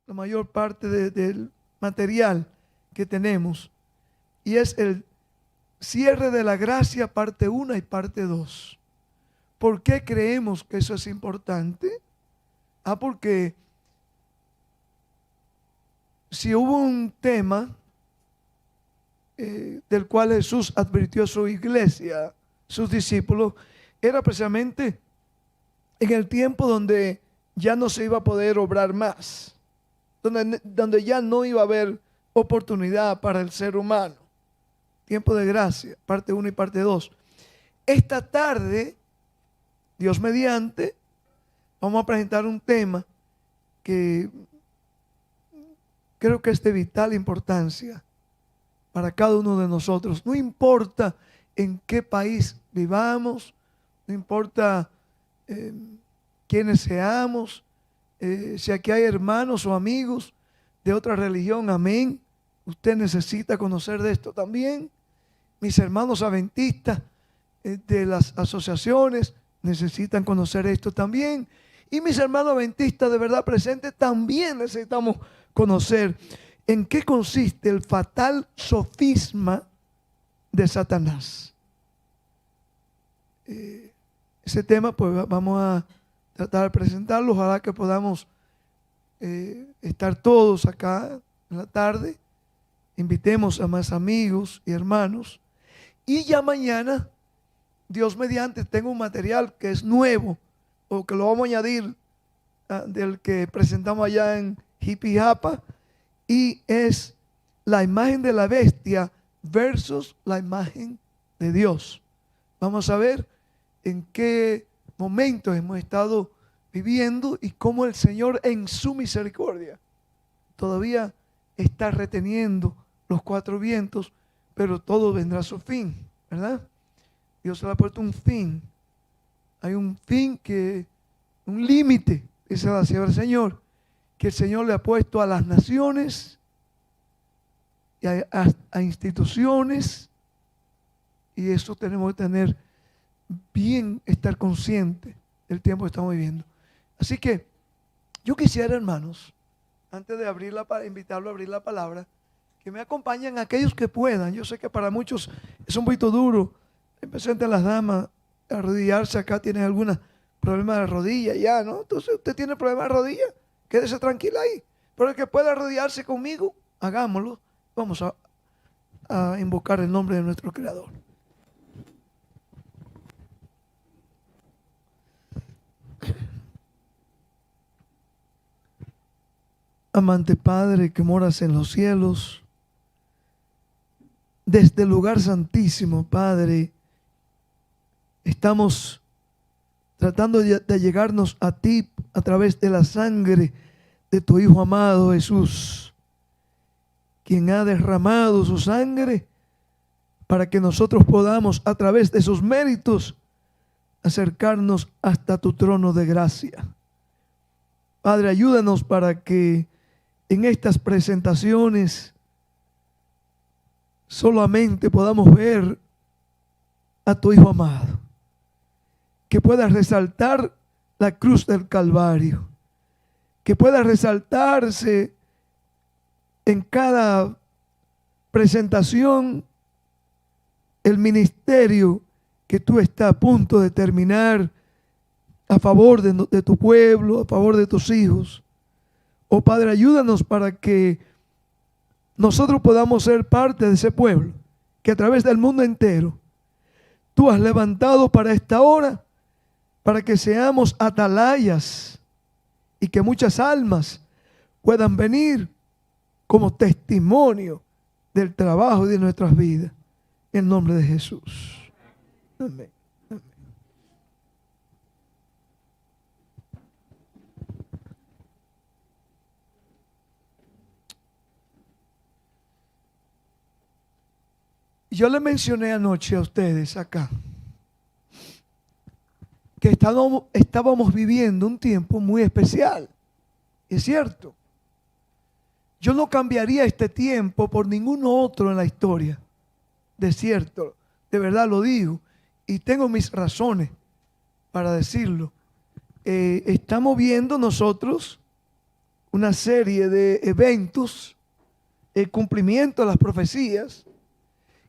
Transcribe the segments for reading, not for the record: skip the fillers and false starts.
la mayor parte del material que tenemos, y es el cierre de la gracia, parte 1 y parte 2. ¿Por qué creemos que eso es importante? Porque si hubo un tema del cual Jesús advirtió a su iglesia, sus discípulos, era precisamente en el tiempo donde ya no se iba a poder obrar más, donde ya no iba a haber oportunidad para el ser humano. Tiempo de gracia, parte 1 y parte 2. Esta tarde, Dios mediante, vamos a presentar un tema que creo que es de vital importancia para cada uno de nosotros. No importa en qué país vivamos, no importa quiénes seamos, si aquí hay hermanos o amigos de otra religión, amén. Usted necesita conocer de esto también. Mis hermanos adventistas de las asociaciones necesitan conocer esto también. Y mis hermanos adventistas de verdad presentes también necesitamos conocer en qué consiste el fatal sofisma de Satanás. Ese tema pues vamos a tratar de presentarlo. Ojalá que podamos estar todos acá en la tarde. Invitemos a más amigos y hermanos. Y ya mañana, Dios mediante, tengo un material que es nuevo, o que lo vamos a añadir del que presentamos allá en Jipijapa, y es la imagen de la bestia versus la imagen de Dios. Vamos a ver en qué momentos hemos estado viviendo y cómo el Señor en su misericordia todavía está reteniendo los cuatro vientos, pero todo vendrá a su fin, ¿verdad? Dios le ha puesto un fin. Hay un fin un límite, dice la palabra del Señor, que el Señor le ha puesto a las naciones y a instituciones, y eso tenemos que tener bien, estar conscientes del tiempo que estamos viviendo. Así que yo quisiera, hermanos, antes de invitarlo a abrir la palabra, que me acompañen aquellos que puedan. Yo sé que para muchos es un poquito duro, especialmente las damas, arrodillarse acá, tienen algunos problemas de rodilla ya, ¿no? Entonces usted tiene problemas de rodilla, quédese tranquila ahí. Pero el que pueda arrodillarse conmigo, hagámoslo. Vamos a invocar el nombre de nuestro Creador. Amante Padre que moras en los cielos, desde el lugar santísimo, Padre, estamos tratando de llegarnos a ti a través de la sangre de tu Hijo amado Jesús, quien ha derramado su sangre para que nosotros podamos, a través de sus méritos, acercarnos hasta tu trono de gracia. Padre, ayúdanos para que en estas presentaciones solamente podamos ver a tu Hijo amado, que pueda resaltar la cruz del Calvario, que pueda resaltarse en cada presentación el ministerio que tú estás a punto de terminar a favor de tu pueblo, a favor de tus hijos. Oh Padre, ayúdanos para que nosotros podamos ser parte de ese pueblo que a través del mundo entero tú has levantado para esta hora, para que seamos atalayas y que muchas almas puedan venir como testimonio del trabajo de nuestras vidas. En el nombre de Jesús. Amén. Amén. Yo le mencioné anoche a ustedes acá que estábamos viviendo un tiempo muy especial. Es cierto. Yo no cambiaría este tiempo por ningún otro en la historia. De cierto, de verdad lo digo. Y tengo mis razones para decirlo. Estamos viendo nosotros una serie de eventos, el cumplimiento de las profecías,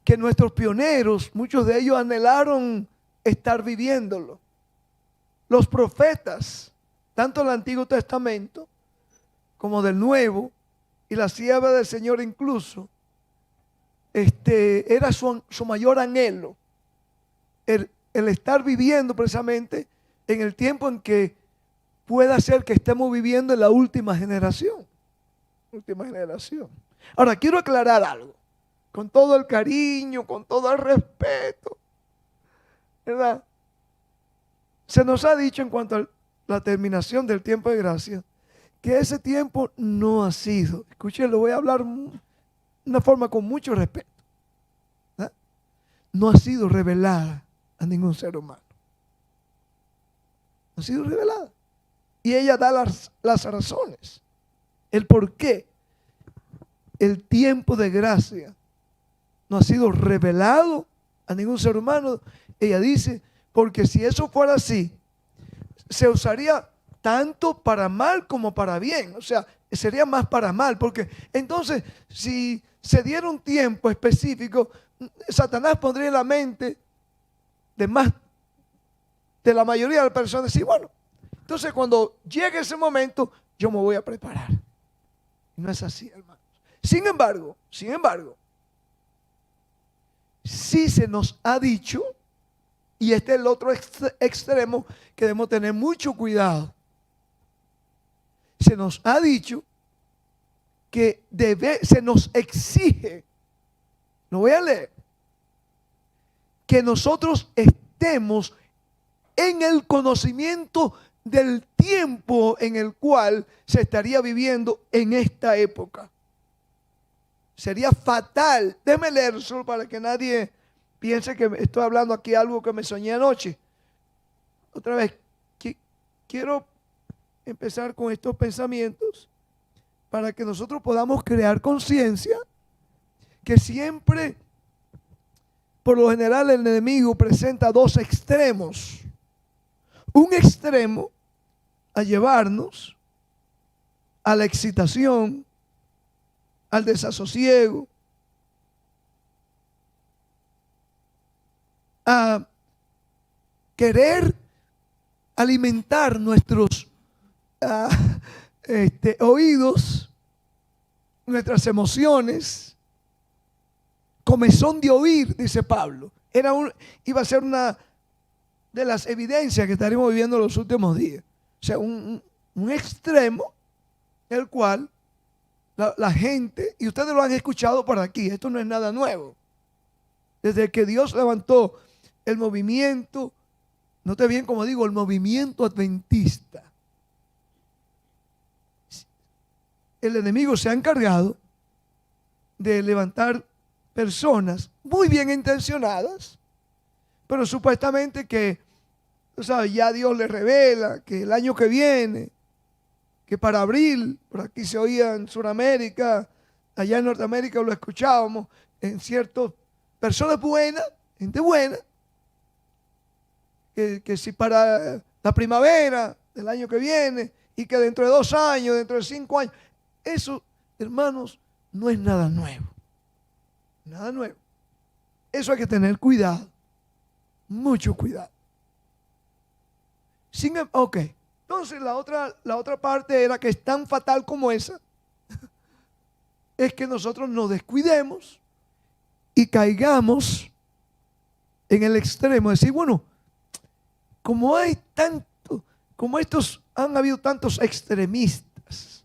que nuestros pioneros, muchos de ellos anhelaron estar viviéndolo. Los profetas, tanto del Antiguo Testamento como del Nuevo, y la sierva del Señor incluso, era su mayor anhelo, el estar viviendo precisamente en el tiempo en que pueda ser que estemos viviendo en la última generación. Última generación. Ahora, quiero aclarar algo, con todo el cariño, con todo el respeto, ¿verdad? Se nos ha dicho en cuanto a la terminación del tiempo de gracia, que ese tiempo no ha sido, escuchen, lo voy a hablar de una forma con mucho respeto, ¿verdad? No ha sido revelada a ningún ser humano. No ha sido revelada. Y ella da las razones, el por qué el tiempo de gracia no ha sido revelado a ningún ser humano. Ella dice, porque si eso fuera así, se usaría tanto para mal como para bien. O sea, sería más para mal, porque entonces si se diera un tiempo específico, Satanás pondría en la mente de la mayoría de las personas, decir, bueno, entonces cuando llegue ese momento, yo me voy a preparar. Y no es así, hermanos. Sin embargo, sí se nos ha dicho, y este es el otro extremo que debemos tener mucho cuidado. Se nos ha dicho que se nos exige, lo voy a leer, que nosotros estemos en el conocimiento del tiempo en el cual se estaría viviendo en esta época. Sería fatal. Déjeme leer solo para que nadie piense que estoy hablando aquí algo que me soñé anoche. Otra vez, quiero empezar con estos pensamientos para que nosotros podamos crear conciencia que siempre, por lo general, el enemigo presenta dos extremos. Un extremo a llevarnos a la excitación, al desasosiego, a querer alimentar nuestros oídos, nuestras emociones, comezón de oír, dice Pablo. Iba a ser una de las evidencias que estaremos viviendo en los últimos días. O sea, un extremo el cual la gente, y ustedes lo han escuchado por aquí, esto no es nada nuevo. Desde que Dios levantó el movimiento, note bien como digo, el movimiento adventista, el enemigo se ha encargado de levantar personas muy bien intencionadas, pero supuestamente que, tú sabes, ya Dios le revela que el año que viene, que para abril, por aquí se oía en Sudamérica, allá en Norteamérica lo escuchábamos, en ciertas personas buenas, gente buena, que si para la primavera del año que viene, y que dentro de 2 años, dentro de 5 años, eso, hermanos, no es nada nuevo. Nada nuevo. Eso hay que tener cuidado. Mucho cuidado. Ok. Entonces la otra parte era que es tan fatal como esa. Es que nosotros nos descuidemos y caigamos en el extremo. Decir, bueno, como han habido tantos extremistas,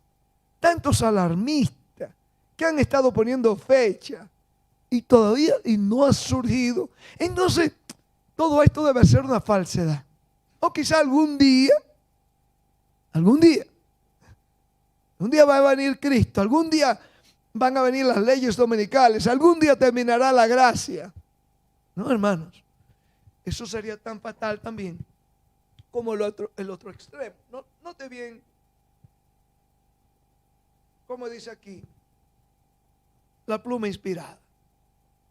tantos alarmistas que han estado poniendo fecha y todavía no ha surgido. Entonces, todo esto debe ser una falsedad. O quizá algún día va a venir Cristo, algún día van a venir las leyes dominicales, algún día terminará la gracia. No, hermanos, eso sería tan fatal también como el otro extremo. Note bien como dice aquí la pluma inspirada.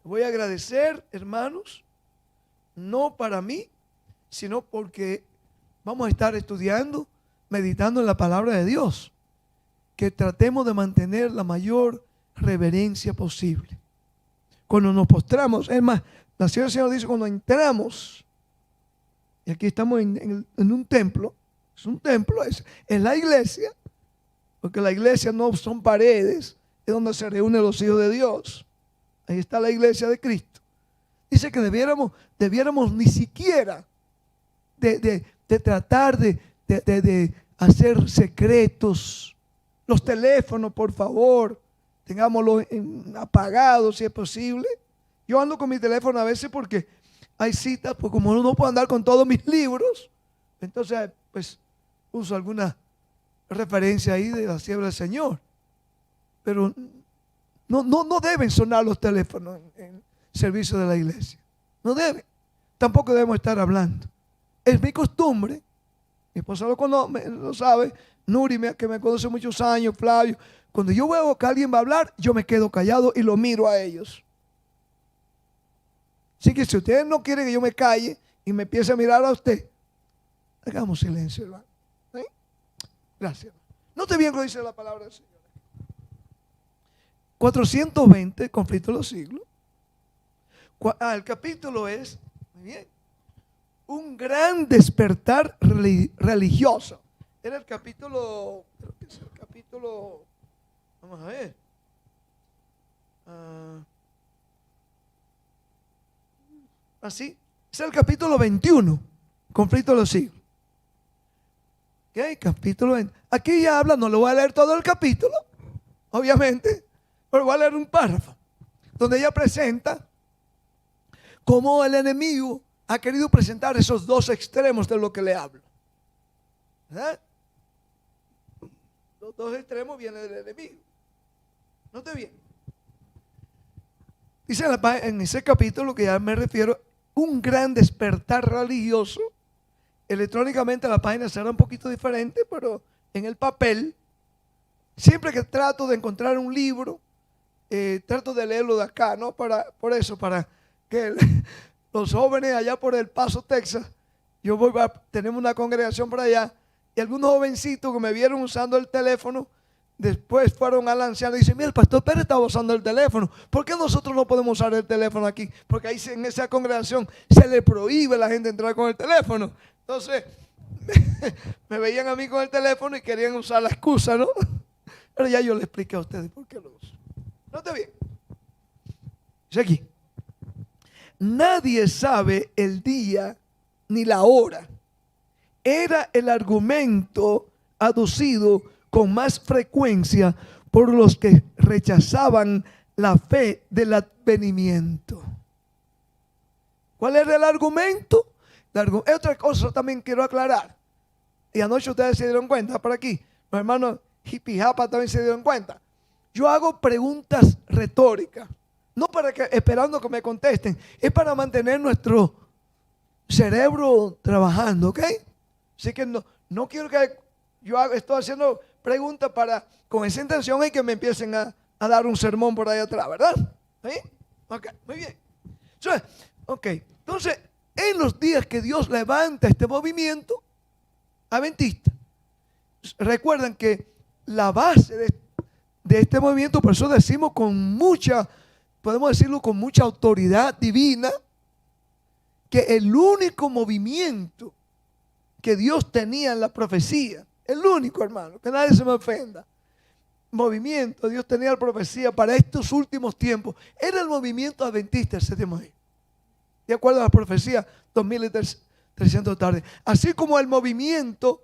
Voy a agradecer, hermanos, no para mí, sino porque vamos a estar estudiando, meditando en la palabra de Dios. que tratemos de mantener la mayor reverencia posible. Cuando nos postramos, es más, la Señora del Señor dice, cuando entramos, y aquí estamos en un templo, es un templo, es la iglesia, porque la iglesia no son paredes, es donde se reúnen los hijos de Dios. Ahí está la iglesia de Cristo. Dice que debiéramos ni siquiera de tratar de hacer secretos. Los teléfonos, por favor, tengámoslos apagados si es posible. Yo ando con mi teléfono a veces porque hay citas, pues como no puedo andar con todos mis libros, entonces pues uso alguna referencia ahí de la sierva del Señor. Pero no deben sonar los teléfonos en servicio de la iglesia. No deben. Tampoco debemos estar hablando. Es mi costumbre. Mi esposa lo sabe. Nuri, que me conoce muchos años, Flavio. Cuando yo veo que alguien va a hablar, yo me quedo callado y lo miro a ellos. Así que si ustedes no quieren que yo me calle y me empiece a mirar a usted, hagamos silencio, hermano. ¿Sí? Gracias. Note bien lo que dice la palabra del Señor. 420, conflicto de los siglos. El capítulo es, muy bien, un gran despertar religioso. Era el capítulo, creo que es el capítulo, vamos a ver. Así, es el capítulo 21, conflicto de los siglos. ¿Ok? Capítulo 20. Aquí ya habla, no le voy a leer todo el capítulo, obviamente, pero voy a leer un párrafo, donde ella presenta cómo el enemigo ha querido presentar esos dos extremos de lo que le hablo. ¿Verdad? Los dos extremos vienen del enemigo. Note bien. Dice en ese capítulo que ya me refiero, un gran despertar religioso. Electrónicamente la página será un poquito diferente, pero en el papel, siempre que trato de encontrar un libro, trato de leerlo de acá, ¿no? Para que los jóvenes allá por El Paso, Texas, tenemos una congregación por allá, y algunos jovencitos que me vieron usando el teléfono, después fueron al anciano y dicen, mira, el pastor Pérez estaba usando el teléfono, ¿por qué nosotros no podemos usar el teléfono aquí? Porque ahí en esa congregación se le prohíbe a la gente entrar con el teléfono. Entonces me veían a mí con el teléfono y querían usar la excusa, ¿no? Pero ya yo le expliqué a ustedes por qué lo uso. Note bien. Dice aquí, nadie sabe el día ni la hora. Era el argumento aducido con más frecuencia por los que rechazaban la fe del advenimiento. ¿Cuál era el argumento? Otra cosa también quiero aclarar. Y anoche ustedes se dieron cuenta por aquí. Los hermanos Hippie Japa también se dieron cuenta. Yo hago preguntas retóricas. No esperando que me contesten. Es para mantener nuestro cerebro trabajando, ¿ok? Así que no quiero que estoy haciendo preguntas con esa intención y que me empiecen a dar un sermón por ahí atrás, ¿verdad? ¿Sí? Ok, muy bien. Entonces, en los días que Dios levanta este movimiento adventista, recuerden que la base de este movimiento, por eso decimos podemos decirlo con mucha autoridad divina, que el único movimiento que Dios tenía en la profecía, el único, hermano, que nadie se me ofenda, movimiento Dios tenía la profecía para estos últimos tiempos, era el movimiento adventista del séptimo día, de acuerdo a la profecía 2300 tarde. Así como el movimiento,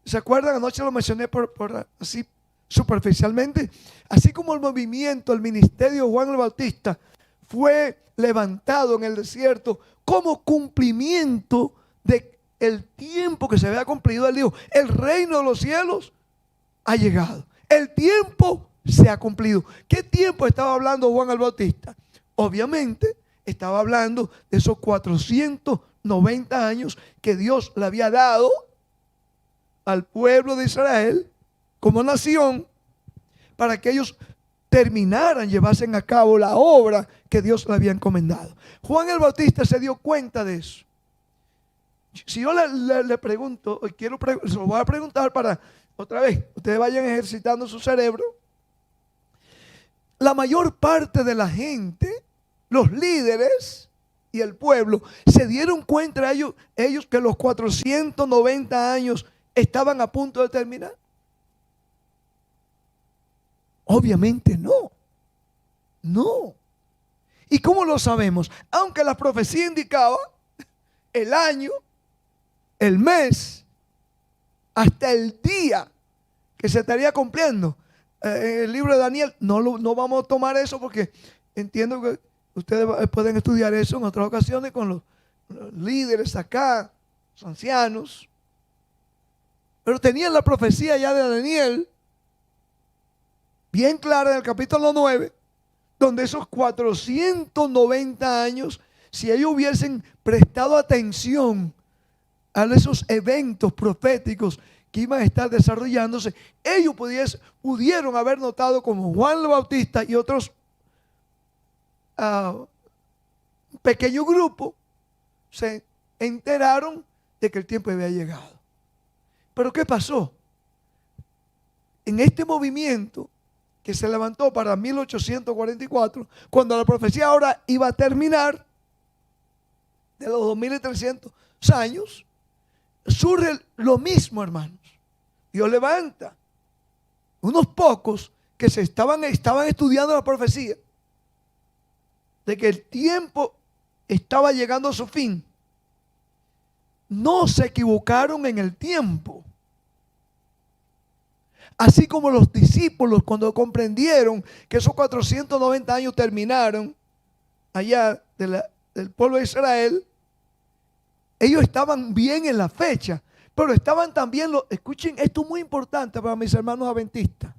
¿se acuerdan? Anoche lo mencioné así superficialmente. Así como el movimiento, el ministerio de Juan el Bautista fue levantado en el desierto como cumplimiento del tiempo que se había cumplido. Él dijo, el reino de los cielos ha llegado. El tiempo se ha cumplido. ¿Qué tiempo estaba hablando Juan el Bautista? Obviamente estaba hablando de esos 490 años que Dios le había dado al pueblo de Israel como nación para que ellos terminaran, llevasen a cabo la obra que Dios le había encomendado. Juan el Bautista se dio cuenta de eso. Si yo le pregunto, se lo voy a preguntar otra vez, ustedes vayan ejercitando su cerebro. La mayor parte de la gente, los líderes y el pueblo, se dieron cuenta ellos que los 490 años estaban a punto de terminar. Obviamente no. No. ¿Y cómo lo sabemos? Aunque la profecía indicaba el año, el mes, hasta el día que se estaría cumpliendo. En el libro de Daniel no vamos a tomar eso porque entiendo que ustedes pueden estudiar eso en otras ocasiones con los líderes acá, los ancianos. Pero tenían la profecía ya de Daniel bien clara en el capítulo 9, donde esos 490 años, si ellos hubiesen prestado atención a esos eventos proféticos que iban a estar desarrollándose, ellos pudieron haber notado como Juan el Bautista y otros pequeño grupo se enteraron de que el tiempo había llegado. Pero ¿qué pasó? En este movimiento que se levantó para 1844, cuando la profecía ahora iba a terminar, de los 2300 años, surge lo mismo, hermanos. Dios levanta unos pocos que estaban estudiando la profecía de que el tiempo estaba llegando a su fin. No se equivocaron en el tiempo. Así como los discípulos, cuando comprendieron que esos 490 años terminaron allá del pueblo de Israel, ellos estaban bien en la fecha, pero estaban también, escuchen, esto es muy importante para mis hermanos adventistas,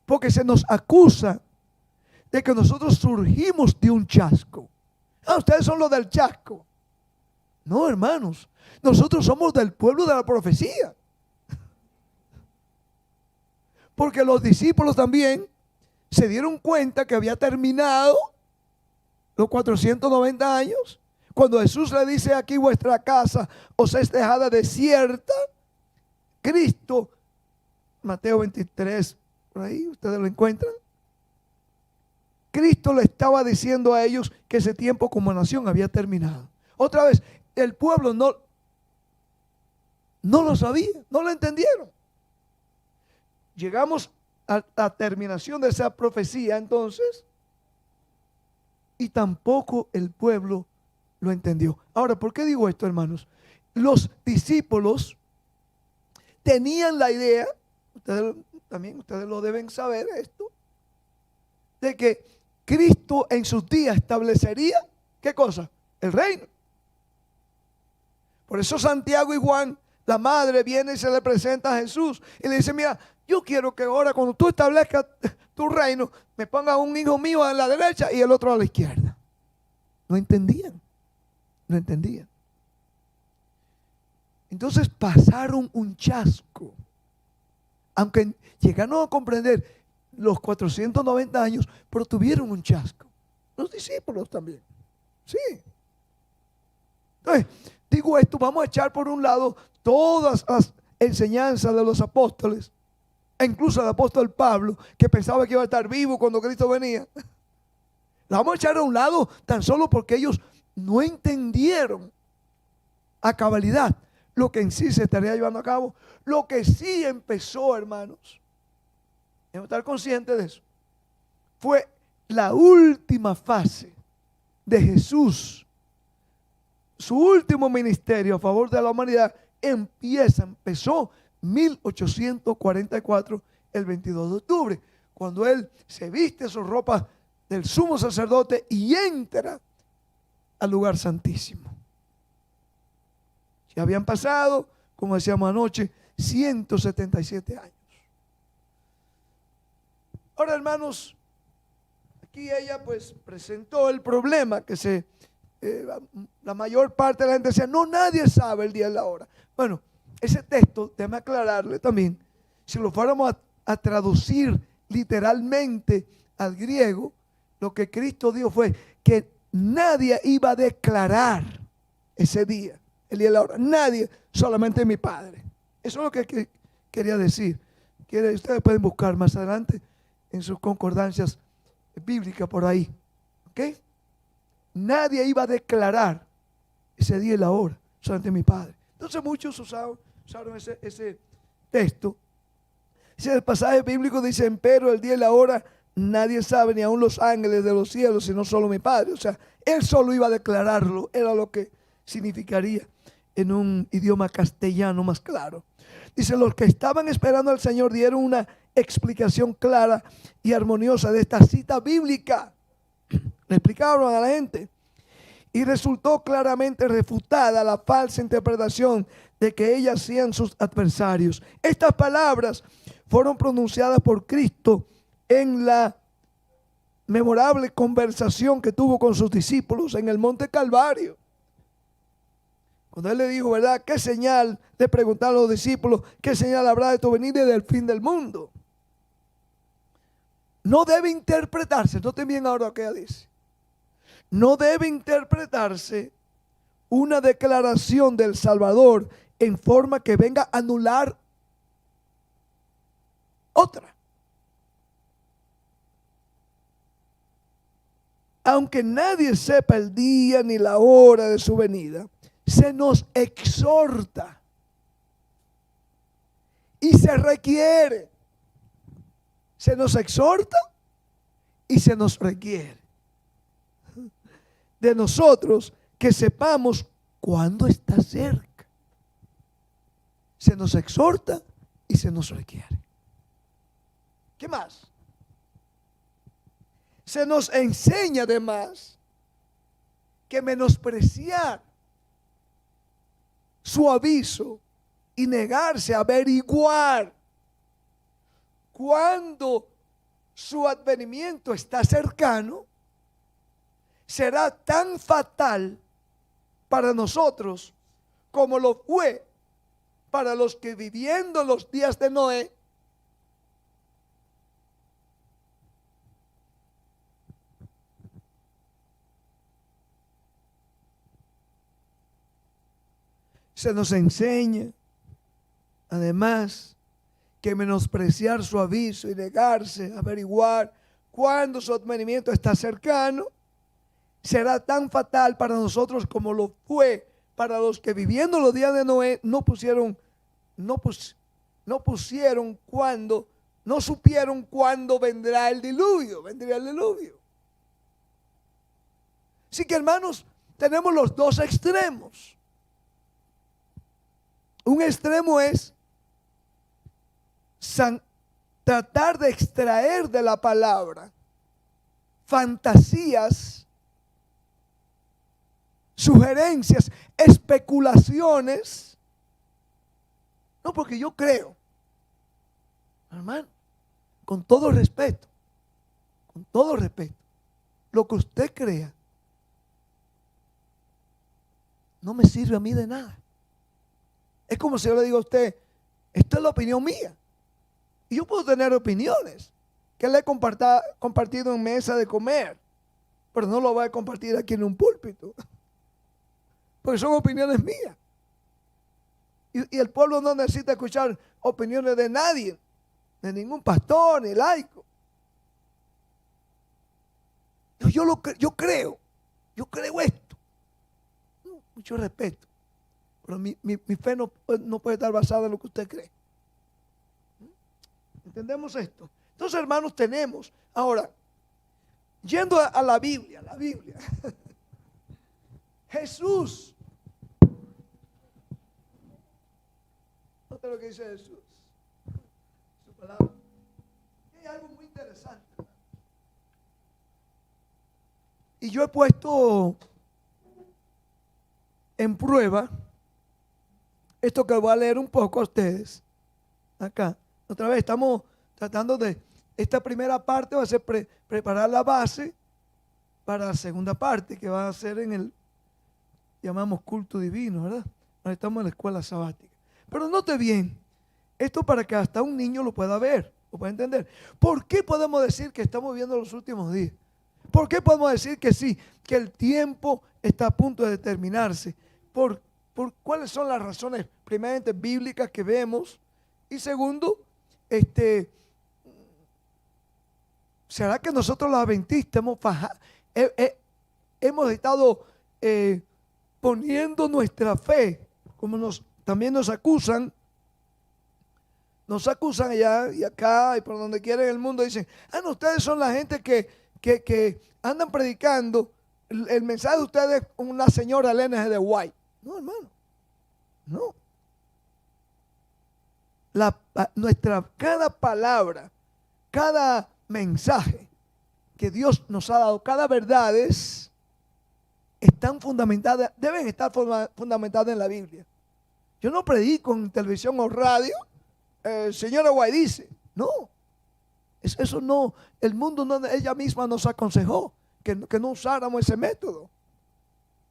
porque se nos acusa de que nosotros surgimos de un chasco. Ustedes son los del chasco. No, hermanos, nosotros somos del pueblo de la profecía. Porque los discípulos también se dieron cuenta que había terminado los 490 años. Cuando Jesús le dice: aquí vuestra casa os es dejada desierta, Cristo, Mateo 23, por ahí ustedes lo encuentran. Cristo le estaba diciendo a ellos que ese tiempo como nación había terminado. Otra vez, el pueblo no lo sabía, no lo entendieron. Llegamos a la terminación de esa profecía entonces, y tampoco el pueblo lo entendió. Ahora, ¿por qué digo esto, hermanos? Los discípulos tenían la idea, ustedes lo deben saber esto, de que Cristo en sus días establecería, ¿qué cosa? El reino. Por eso Santiago y Juan, la madre, viene y se le presenta a Jesús y le dice: mira, yo quiero que ahora cuando tú establezcas tu reino, me pongas un hijo mío a la derecha y el otro a la izquierda. No entendían. No entendían. Entonces pasaron un chasco. Aunque llegaron a comprender los 490 años, pero tuvieron un chasco. Los discípulos también. Sí. Entonces, digo esto, vamos a echar por un lado todas las enseñanzas de los apóstoles, e incluso el apóstol Pablo, que pensaba que iba a estar vivo cuando Cristo venía. La vamos a echar a un lado tan solo porque ellos no entendieron a cabalidad lo que en sí se estaría llevando a cabo. Lo que sí empezó, hermanos, debemos estar conscientes de eso, fue la última fase de Jesús. Su último ministerio a favor de la humanidad empezó 1844, el 22 de octubre, cuando él se viste sus ropas del sumo sacerdote y entra al lugar santísimo. Ya habían pasado, como decíamos anoche, 177 años. Ahora, hermanos, aquí ella pues presentó el problema que la mayor parte de la gente decía: no, nadie sabe el día y la hora. Bueno, ese texto, déjame aclararle también, si lo fuéramos a traducir literalmente al griego, lo que Cristo dijo fue que nadie iba a declarar ese día. el día y la hora. Nadie, solamente mi Padre. Eso es lo que quería decir. Ustedes pueden buscar más adelante en sus concordancias bíblicas por ahí. ¿Ok? Nadie iba a declarar ese día y la hora, solamente mi Padre. Entonces muchos usaron ese texto. Si el pasaje bíblico dice, pero el día y la hora nadie sabe, ni aun los ángeles de los cielos, sino solo mi Padre. O sea, Él solo iba a declararlo. Era lo que significaría en un idioma castellano más claro. Dice, los que estaban esperando al Señor dieron una explicación clara y armoniosa de esta cita bíblica. Le explicaron a la gente. Y resultó claramente refutada la falsa interpretación de que ellas sean sus adversarios. Estas palabras fueron pronunciadas por Cristo en la memorable conversación que tuvo con sus discípulos en el Monte Calvario. Cuando Él le dijo, ¿verdad? ¿Qué señal? Le preguntaron a los discípulos, ¿qué señal habrá de tu venida y del fin del mundo? No debe interpretarse, noten bien ahora lo que ella dice. No debe interpretarse una declaración del Salvador en forma que venga a anular otra. Aunque nadie sepa el día ni la hora de su venida, se nos exhorta y se requiere. Se nos exhorta y se nos requiere de nosotros que sepamos cuándo está cerca. Se nos exhorta y se nos requiere. ¿Qué más? Se nos enseña además que menospreciar su aviso y negarse a averiguar cuando su advenimiento está cercano será tan fatal para nosotros como lo fue para los que viviendo los días de Noé se nos enseña además que menospreciar su aviso y negarse a averiguar cuándo su advenimiento está cercano será tan fatal para nosotros como lo fue para los que viviendo los días de Noé no supieron cuándo vendrá el diluvio, vendría el diluvio. Así que hermanos, tenemos los dos extremos. Un extremo es tratar de extraer de la palabra fantasías, sugerencias, especulaciones. No, porque yo creo, hermano, con todo respeto, lo que usted crea no me sirve a mí de nada. Es como si yo le digo a usted, esto es la opinión mía. Y yo puedo tener opiniones que le he compartido en mesa de comer, pero no lo voy a compartir aquí en un púlpito, porque son opiniones mías. Y el pueblo no necesita escuchar opiniones de nadie, de ningún pastor ni laico. Yo creo esto. Mucho respeto. Pero mi fe no puede estar basada en lo que usted cree. ¿Entendemos esto? Entonces, hermanos, tenemos, ahora, yendo a la Biblia, Jesús. Nota lo que dice Jesús. Su palabra. Hay algo muy interesante. Y yo he puesto en prueba esto que voy a leer un poco a ustedes. Acá. Otra vez estamos tratando de, esta primera parte va a ser preparar la base para la segunda parte que va a ser en el, llamamos culto divino, ¿verdad? Ahora estamos en la escuela sabática. Pero note bien, esto para que hasta un niño lo pueda ver, lo pueda entender. ¿Por qué podemos decir que estamos viviendo los últimos días? ¿Por qué podemos decir que sí, que el tiempo está a punto de terminarse? ¿Por cuáles son las razones primeramente bíblicas que vemos. Y segundo, ¿será que nosotros los adventistas hemos estado poniendo nuestra fe, como también nos acusan allá y acá y por donde quiera en el mundo? Dicen, no, ustedes son la gente que andan predicando el mensaje de ustedes, una señora Elena G. de White. No, hermano, no. Cada palabra, cada mensaje que Dios nos ha dado, cada verdad están fundamentadas, deben estar fundamentadas en la Biblia. Yo no predico en televisión o radio, señora White dice, no. Eso no, el mundo no, ella misma nos aconsejó que no usáramos ese método.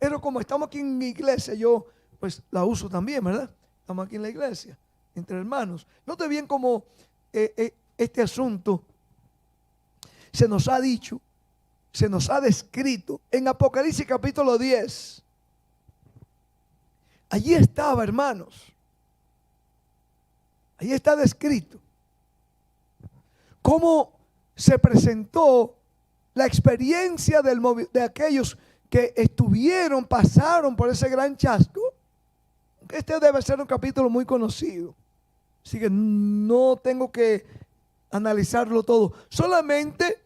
Pero como estamos aquí en mi iglesia, yo pues la uso también, ¿verdad? Estamos aquí en la iglesia, entre hermanos. Note bien cómo este asunto se nos ha dicho, se nos ha descrito en Apocalipsis capítulo 10. Allí estaba, hermanos. Allí está descrito cómo se presentó la experiencia de aquellos que pasaron por ese gran chasco. Este debe ser un capítulo muy conocido, así que no tengo que analizarlo todo. Solamente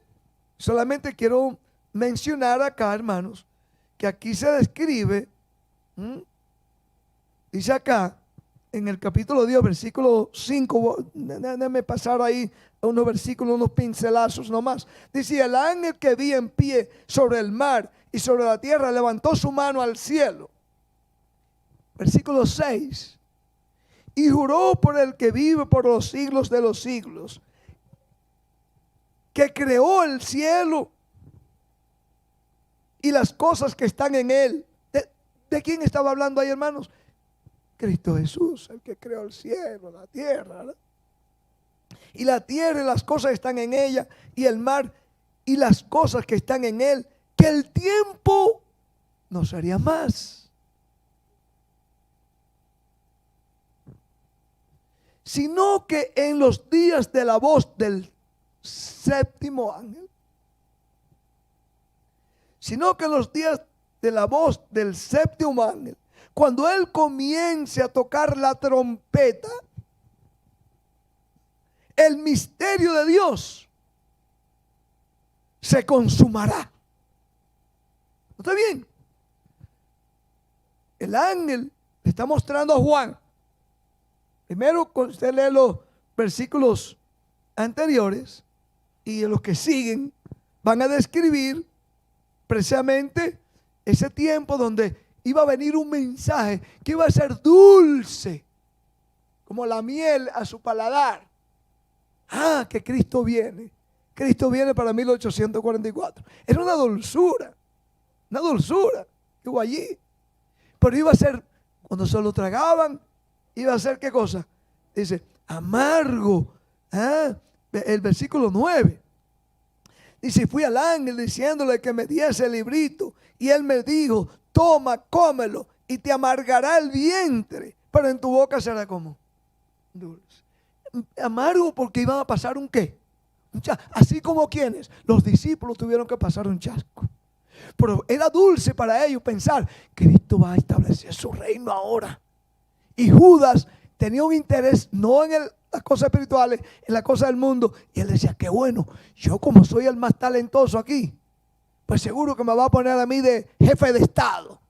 quiero mencionar acá, hermanos, que aquí se describe, dice acá, en el capítulo 10, versículo 5, déjame pasar ahí unos versículos, unos pincelazos nomás. Dice, el ángel que vi en pie sobre el mar y sobre la tierra levantó su mano al cielo. Versículo 6. Y juró por el que vive por los siglos de los siglos, que creó el cielo y las cosas que están en él. ¿De quién estaba hablando ahí, hermanos? Cristo Jesús, el que creó el cielo, la tierra, ¿verdad? Y la tierra y las cosas que están en ella, y el mar y las cosas que están en él, que el tiempo no sería más, sino que en los días de la voz del séptimo ángel, cuando él comience a tocar la trompeta, el misterio de Dios se consumará. ¿Está bien? El ángel le está mostrando a Juan. Primero, usted lee los versículos anteriores y los que siguen van a describir precisamente ese tiempo donde iba a venir un mensaje que iba a ser dulce como la miel a su paladar. Que Cristo viene. Cristo viene para 1844. Era una dulzura que hubo allí. Pero iba a ser, cuando se lo tragaban, iba a ser ¿qué cosa? Dice, amargo. El versículo 9. Dice, fui al ángel diciéndole que me diese el librito. Y él me dijo, toma, cómelo, y te amargará el vientre, pero en tu boca será como dulce. Amargo porque iban a pasar un ¿qué? Así como quienes, los discípulos tuvieron que pasar un chasco. Pero era dulce para ellos pensar, Cristo va a establecer su reino ahora. Y Judas tenía un interés no en las cosas espirituales, en las cosas del mundo. Y él decía, qué bueno, yo como soy el más talentoso aquí, pues seguro que me va a poner a mí de jefe de Estado.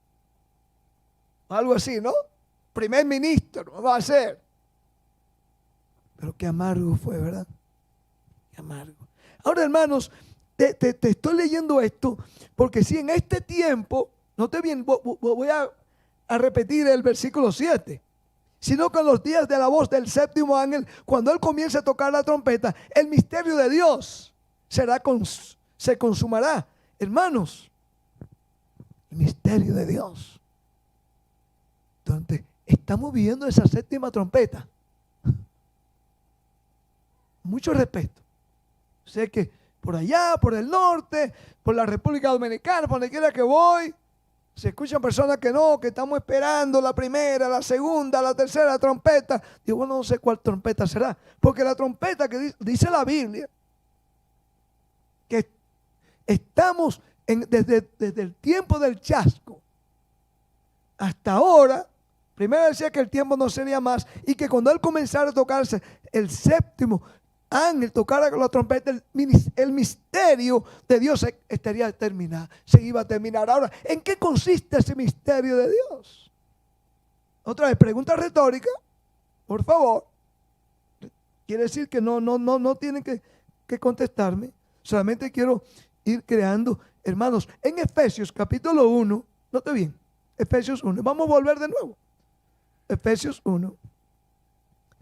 Algo así, ¿no? Primer ministro, me va a hacer. Pero qué amargo fue, ¿verdad? Qué amargo. Ahora, hermanos, te estoy leyendo esto porque si en este tiempo, note bien, voy a repetir el versículo 7. Sino que en los días de la voz del séptimo ángel, cuando él comience a tocar la trompeta, el misterio de Dios se consumará. Hermanos, el misterio de Dios. Entonces, estamos viviendo esa séptima trompeta. Mucho respeto. Sé que por allá, por el norte, por la República Dominicana, por donde quiera que voy, Se escuchan personas que no, que estamos esperando la primera, la segunda, la tercera trompeta. Digo, bueno, no sé cuál trompeta será. Porque la trompeta que dice la Biblia, que estamos desde el tiempo del chasco hasta ahora. Primero decía que el tiempo no sería más y que cuando él comenzara a tocarse el séptimo ángel tocara con la trompeta, el misterio de Dios estaría terminado, se iba a terminar. Ahora, ¿en qué consiste ese misterio de Dios? Otra vez, pregunta retórica, por favor. Quiere decir que no tienen que contestarme. Solamente quiero ir creando, hermanos, en Efesios capítulo 1, note bien, Efesios 1, vamos a volver de nuevo. Efesios 1.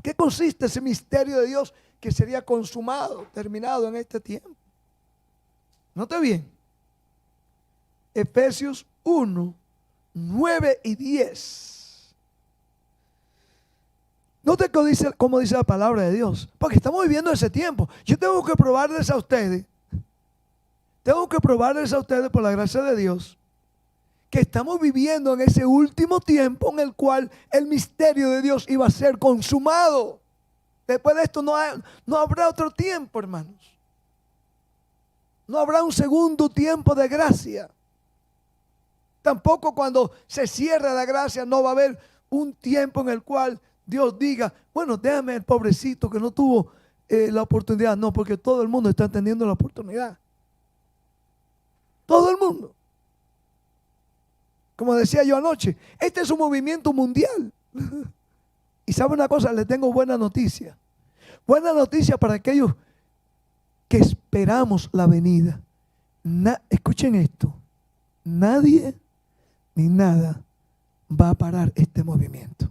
¿Qué consiste ese misterio de Dios que sería consumado, terminado en este tiempo? Note bien. Efesios 1, 9 y 10. Note cómo dice la palabra de Dios. Porque estamos viviendo ese tiempo. Yo tengo que probarles a ustedes. Por la gracia de Dios, que estamos viviendo en ese último tiempo en el cual el misterio de Dios iba a ser consumado. Después de esto no habrá otro tiempo, hermanos. No habrá un segundo tiempo de gracia. Tampoco cuando se cierra la gracia no va a haber un tiempo en el cual Dios diga, bueno, déjame el pobrecito que no tuvo la oportunidad. No, porque todo el mundo está teniendo la oportunidad. Todo el mundo. Como decía yo anoche, este es un movimiento mundial. Y sabe una cosa, les tengo buena noticia. Buena noticia para aquellos que esperamos la venida. Escuchen esto. Nadie ni nada va a parar este movimiento.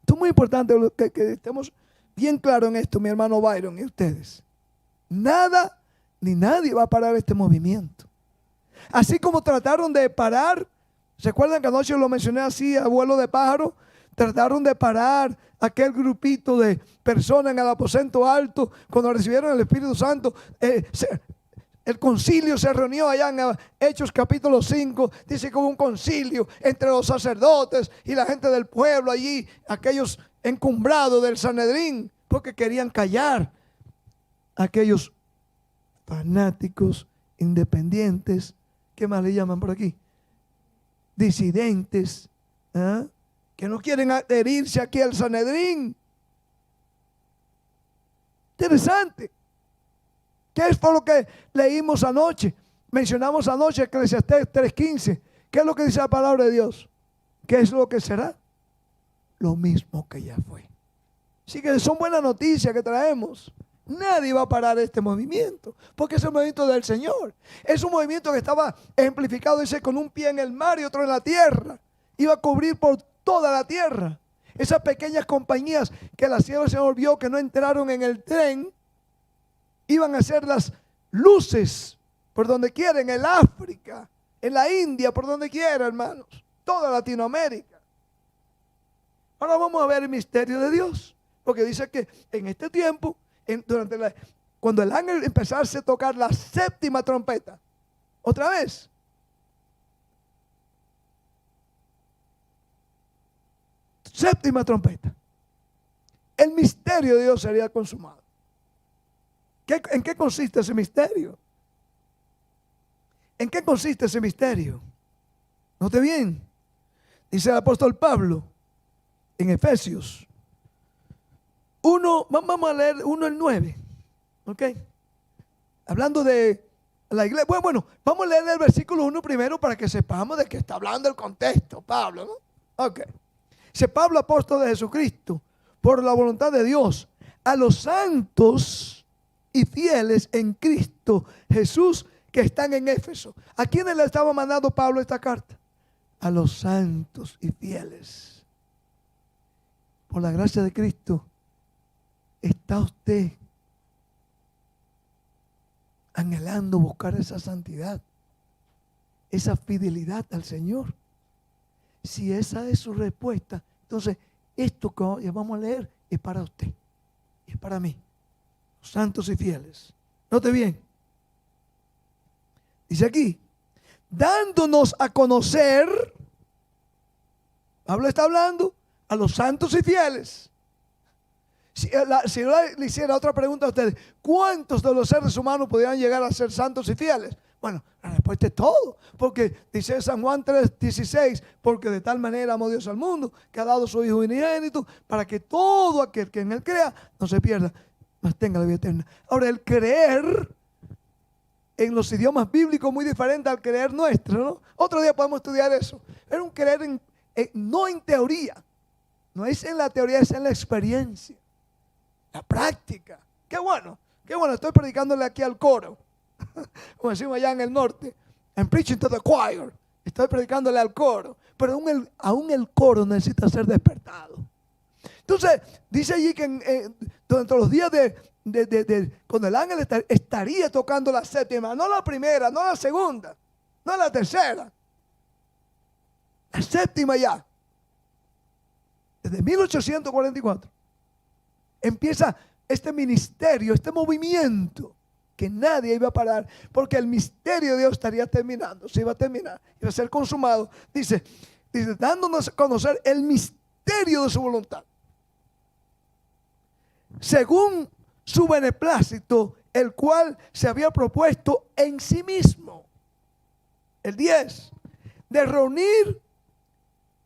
Esto es muy importante que estemos bien claros en esto, mi hermano Byron y ustedes. Nada ni nadie va a parar este movimiento. Así como trataron de parar, ¿recuerdan que anoche lo mencioné así, a vuelo de pájaro? Trataron de parar aquel grupito de personas en el aposento alto cuando recibieron el Espíritu Santo. El concilio se reunió allá en Hechos capítulo 5. Dice que hubo un concilio entre los sacerdotes y la gente del pueblo allí, aquellos encumbrados del Sanedrín, porque querían callar a aquellos fanáticos, independientes, ¿qué más le llaman por aquí? Disidentes, ¿eh? Que no quieren adherirse aquí al Sanedrín. Interesante. ¿Qué es por lo que leímos anoche? Mencionamos anoche Eclesiastés 3:15. ¿Qué es lo que dice la palabra de Dios? ¿Qué es lo que será? Lo mismo que ya fue. Así que son buenas noticias que traemos. Nadie va a parar este movimiento, porque es el movimiento del Señor. Es un movimiento que estaba ejemplificado, dice, con un pie en el mar y otro en la tierra. Iba a cubrir por toda la tierra. Esas pequeñas compañías que la sierva del Señor vio que no entraron en el tren, iban a ser las luces por donde quiera, en el África, en la India, por donde quiera, hermanos. Toda Latinoamérica. Ahora vamos a ver el misterio de Dios, porque dice que en este tiempo, cuando el ángel empezase a tocar la séptima trompeta, otra vez, séptima trompeta, el misterio de Dios sería consumado. ¿En qué consiste ese misterio? ¿En qué consiste ese misterio? Note bien, dice el apóstol Pablo en Efesios 1, vamos a leer 1 al 9, ¿ok? Hablando de la iglesia. Bueno, vamos a leer el versículo 1 primero para que sepamos de qué está hablando el contexto, Pablo, ¿no? Ok. Dice Pablo, apóstol de Jesucristo, por la voluntad de Dios, a los santos y fieles en Cristo Jesús que están en Éfeso. ¿A quiénes le estaba mandando Pablo esta carta? A los santos y fieles. Por la gracia de Cristo, ¿está usted anhelando buscar esa santidad, esa fidelidad al Señor? Si esa es su respuesta, entonces esto que vamos a leer es para usted, es para mí, santos y fieles. Note bien, dice aquí, dándonos a conocer, Pablo está hablando a los santos y fieles. Si yo le hiciera otra pregunta a ustedes, ¿cuántos de los seres humanos podrían llegar a ser santos y fieles? Bueno, la respuesta es todo, porque dice San Juan 3:16, porque de tal manera amó Dios al mundo, que ha dado su Hijo unigénito, para que todo aquel que en él crea no se pierda, mas tenga la vida eterna. Ahora, el creer en los idiomas bíblicos muy diferente al creer nuestro, ¿no? Otro día podemos estudiar eso. Era un creer no en teoría, no es en la teoría, es en la experiencia, la práctica. Qué bueno, estoy predicándole aquí al coro, como decimos allá en el norte, I'm preaching to the choir, estoy predicándole al coro, pero aún el coro necesita ser despertado. Entonces, dice allí que durante los días cuando el ángel estaría tocando la séptima, no la primera, no la segunda, no la tercera, la séptima ya. Desde 1844 empieza este ministerio, este movimiento que nadie iba a parar, porque el misterio de Dios estaría terminando, se iba a terminar, iba a ser consumado. Dice, dándonos a conocer el misterio de su voluntad, según su beneplácito, el cual se había propuesto en sí mismo. El 10, de reunir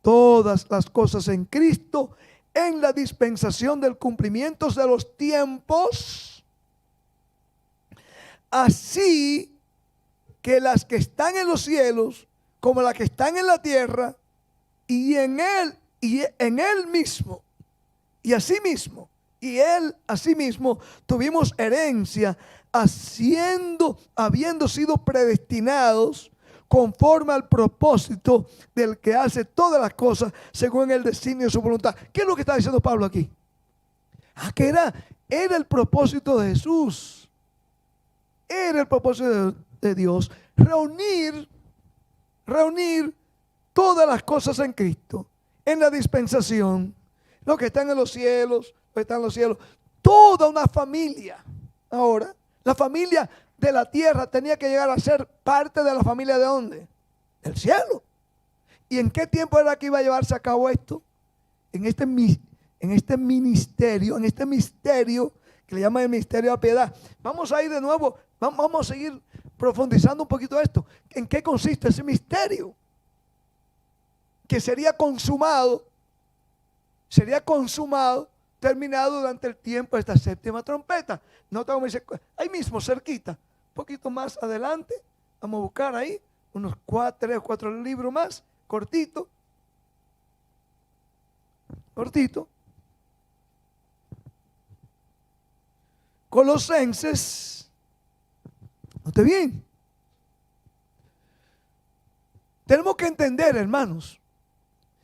todas las cosas en Cristo en la dispensación del cumplimiento de los tiempos, así que las que están en los cielos como las que están en la tierra, y en él mismo, y asimismo, y él asimismo tuvimos herencia, habiendo sido predestinados conforme al propósito del que hace todas las cosas según el designio de su voluntad. ¿Qué es lo que está diciendo Pablo aquí? Que era el propósito de Jesús, era el propósito de Dios, reunir todas las cosas en Cristo, en la dispensación, los que están en los cielos, los que están en los cielos, toda una familia. Ahora, la familia de la tierra tenía que llegar a ser parte de la familia ¿de dónde? Del cielo. ¿Y en qué tiempo era que iba a llevarse a cabo esto? En este ministerio que le llaman el misterio de la piedad. Vamos a ir de nuevo, vamos a seguir profundizando un poquito esto. ¿En qué consiste ese misterio? Que sería consumado, terminado durante el tiempo de esta séptima trompeta. Nota como dice, ahí mismo, cerquita, un poquito más adelante, vamos a buscar ahí unos 3 o 4 libros más, cortito. Colosenses, note bien. Tenemos que entender, hermanos,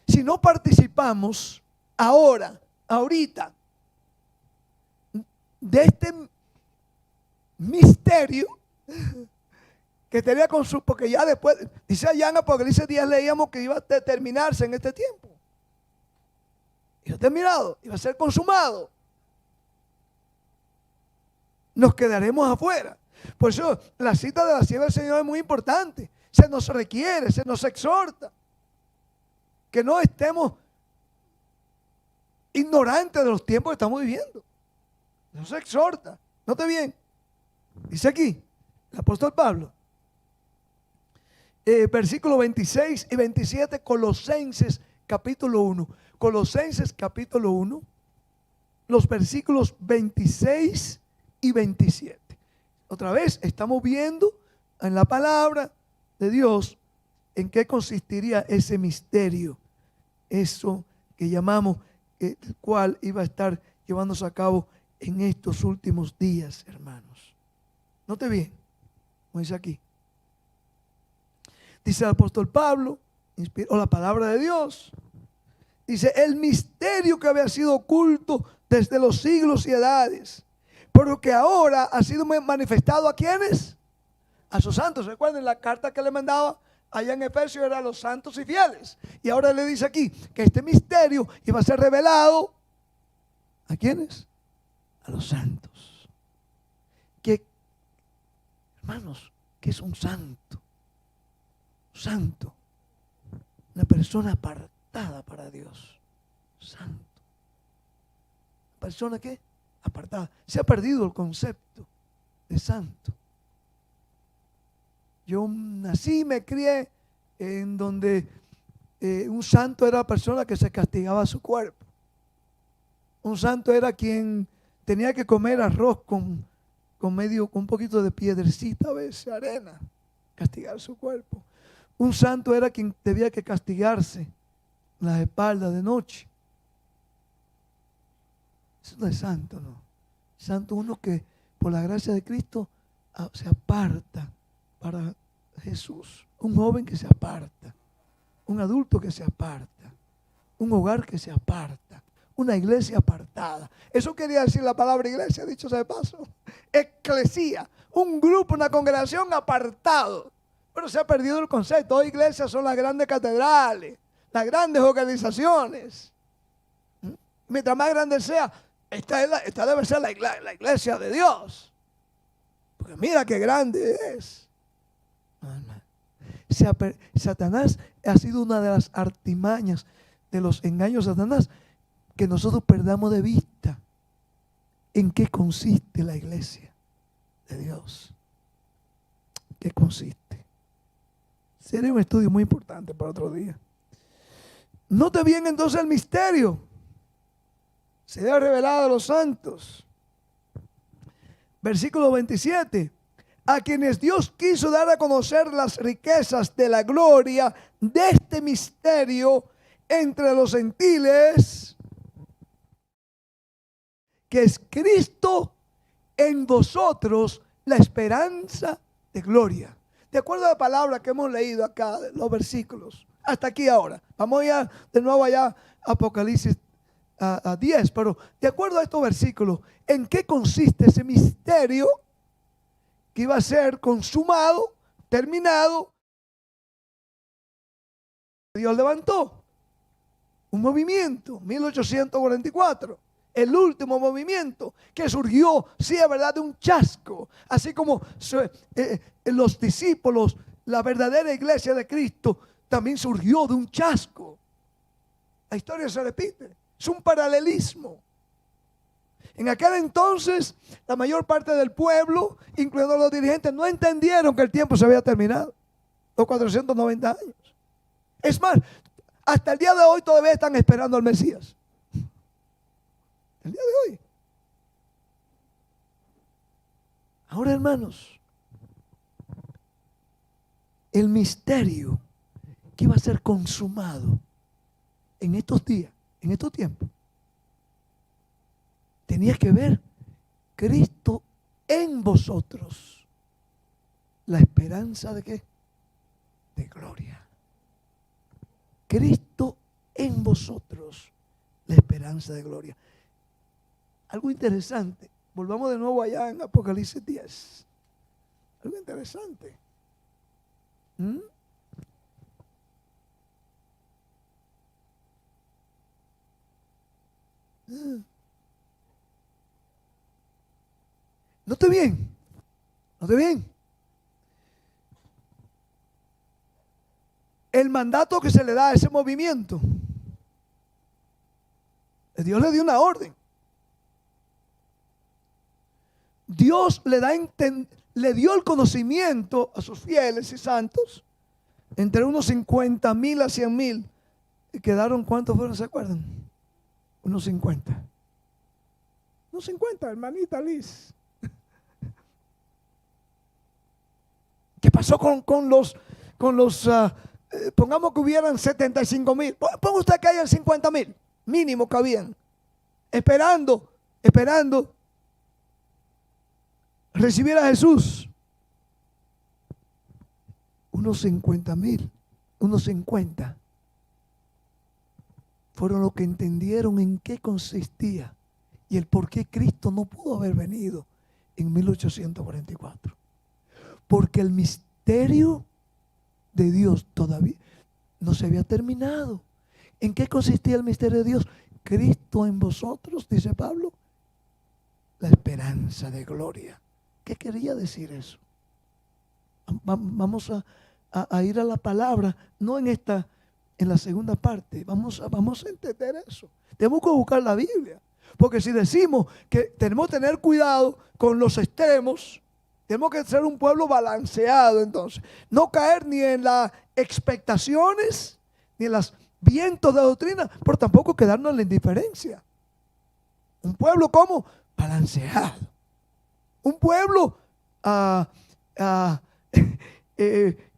si no participamos ahorita, de este misterio que tenía porque ya después, dice allá en Apocalipsis 10 leíamos que iba a terminarse en este tiempo. Iba a terminado, iba a ser consumado. Nos quedaremos afuera. Por eso la cita de la sierva del Señor es muy importante. Se nos requiere, se nos exhorta que no estemos ignorantes de los tiempos que estamos viviendo. Nos exhorta. Note bien. Dice aquí el apóstol Pablo, versículos 26 y 27, Colosenses capítulo 1. Colosenses capítulo 1, los versículos 26 y 27. Otra vez estamos viendo en la palabra de Dios en qué consistiría ese misterio, eso que llamamos, el cual iba a estar llevándose a cabo en estos últimos días, hermanos. Note bien, como dice aquí. Dice el apóstol Pablo, inspiró la palabra de Dios. Dice, el misterio que había sido oculto desde los siglos y edades, pero que ahora ha sido manifestado ¿a quiénes? A sus santos. Recuerden la carta que le mandaba allá en Efesios, era a los santos y fieles. Y ahora le dice aquí que este misterio iba a ser revelado ¿a quiénes? A los santos. Que, hermanos, ¿qué es un santo? santo. Una persona apartada para Dios. Santo. ¿Persona qué? Apartada. Se ha perdido el concepto de santo. Yo nací y me crié en donde un santo era la persona que se castigaba su cuerpo. Un santo era quien tenía que comer arroz con un poquito de piedrecita, a veces arena, castigar su cuerpo. Un santo era quien debía que castigarse las espaldas de noche. Eso no es santo, no. Santo uno que por la gracia de Cristo se aparta para Jesús. Un joven que se aparta. Un adulto que se aparta. Un hogar que se aparta. Una iglesia apartada. Eso quería decir la palabra iglesia, dicho sea de paso. Eclesía. Un grupo, una congregación apartado. Pero se ha perdido el concepto. Hoy iglesias son las grandes catedrales, las grandes organizaciones. Mientras más grande sea, esta debe ser la iglesia de Dios. Porque mira qué grande es. Satanás ha sido una de las artimañas de los engaños de Satanás, que nosotros perdamos de vista en qué consiste la iglesia de Dios. ¿Qué consiste? Sería un estudio muy importante para otro día. Note bien entonces el misterio. Se ha revelado a los santos. Versículo 27. A quienes Dios quiso dar a conocer las riquezas de la gloria de este misterio entre los gentiles, que es Cristo en vosotros, la esperanza de gloria. De acuerdo a la palabra que hemos leído acá, los versículos, hasta aquí ahora. Vamos ya de nuevo allá a Apocalipsis a 10, pero de acuerdo a estos versículos, ¿en qué consiste ese misterio que iba a ser consumado, terminado? Dios levantó un movimiento, 1844. El último movimiento que surgió, sí es verdad, de un chasco. Así como los discípulos, la verdadera iglesia de Cristo, también surgió de un chasco. La historia se repite. Es un paralelismo. En aquel entonces, la mayor parte del pueblo, incluyendo los dirigentes, no entendieron que el tiempo se había terminado. Los 490 años. Es más, hasta el día de hoy todavía están esperando al Mesías. El día de hoy. Ahora, hermanos, el misterio que iba a ser consumado en estos días, en estos tiempos, tenía que ver Cristo en vosotros. La esperanza de qué? De gloria. Cristo en vosotros. La esperanza de gloria. Algo interesante. Volvamos de nuevo allá en Apocalipsis 10. Algo interesante. Note bien. Note bien. El mandato que se le da a ese movimiento. Dios le dio una orden. Dios le dio el conocimiento a sus fieles y santos entre unos 50,000 a 100,000. Y quedaron, ¿cuántos fueron? ¿Se acuerdan? Unos 50. Unos 50, hermanita Liz. ¿Qué pasó con los pongamos que hubieran 75,000? Ponga usted que hayan 50,000, mínimo que habían, esperando recibir a Jesús. Unos 50,000, unos 50 fueron los que entendieron en qué consistía y el por qué Cristo no pudo haber venido en 1844. Porque el misterio de Dios todavía no se había terminado. ¿En qué consistía el misterio de Dios? Cristo en vosotros, dice Pablo, la esperanza de gloria. ¿Qué quería decir eso? Vamos a ir a la palabra, no en la segunda parte. Vamos a entender eso. Tenemos que buscar la Biblia. Porque si decimos que tenemos que tener cuidado con los extremos, tenemos que ser un pueblo balanceado entonces. No caer ni en las expectaciones, ni en los vientos de doctrina, pero tampoco quedarnos en la indiferencia. Un pueblo como balanceado. Un pueblo